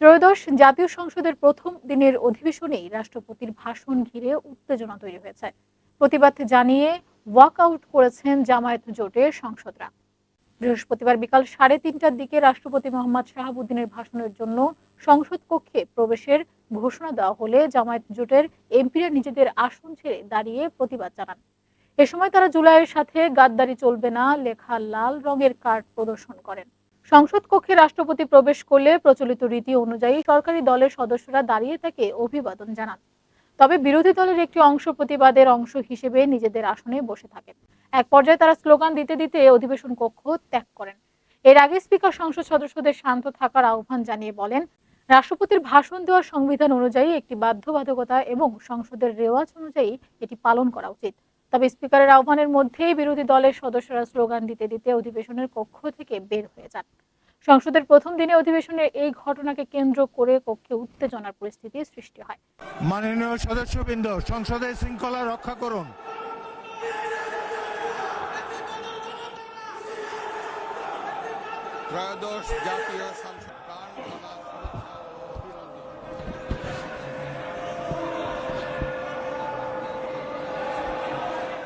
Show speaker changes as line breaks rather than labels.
ত্রয়োদশ জাতীয় সংসদের প্রথম দিনের অধিবেশনেই রাষ্ট্রপতির ভাষণ ঘিরে উত্তেজনা তৈরি হয়েছে। প্রতিবাদ জানিয়ে ওয়াকআউট করেছেন জামায়াত জোটের সংসদরা। বৃহস্পতিবার বিকাল ৩:৩০টার দিকে রাষ্ট্রপতি মোহাম্মদ শাহাবুদ্দিনের ভাষণের জন্য সংসদ কক্ষে প্রবেশের ঘোষণা দেওয়া হলে জামায়াত জোটের এমপিরা নিজেদের আসন ছেড়ে দাঁড়িয়ে প্রতিবাদ জানান। এ সময় তারা জুলাইয়ের সাথে গাদ্দারি চলবে না লেখা লাল রঙের কার্ড প্রদর্শন করেন। সংসদ কক্ষে রাষ্ট্রপতি প্রবেশ করলে প্রচলিত রীতি অনুযায়ী সরকারি দলের সদস্যরা দাঁড়িয়ে তাকে অভিবাদন জানান। তবে বিরোধী দলের একটি অংশ প্রতিবাদের অংশ হিসেবে নিজেদের আসনে বসে থাকেন। এক পর্যায়ে তারা স্লোগান দিতে দিতে অধিবেশন কক্ষ ত্যাগ করেন। এর আগে স্পিকার সংসদ সদস্যদের শান্ত থাকার আহ্বান জানিয়ে বলেন, রাষ্ট্রপতির ভাষণ দেওয়ার সংবিধান অনুযায়ী একটি বাধ্যবাধকতা এবং সংসদের রেওয়াজ অনুযায়ী এটি পালন করা উচিত। তবে স্পিকারের আহ্বানের মধ্যেই বিরোধী দলের সদস্যরা স্লোগান দিতে দিতে অধিবেশনের কক্ষ থেকে বের হয়ে যান। সংসদের প্রথম দিনে অধিবেশনের এই ঘটনাকে কেন্দ্র করে কক্ষে উত্তেজনার পরিস্থিতি সৃষ্টি হয়।
মাননীয় সদস্যবৃন্দ, সংসদের শৃঙ্খলা রক্ষা করুন।
ত্রয়োদশ জাতীয় সংসদ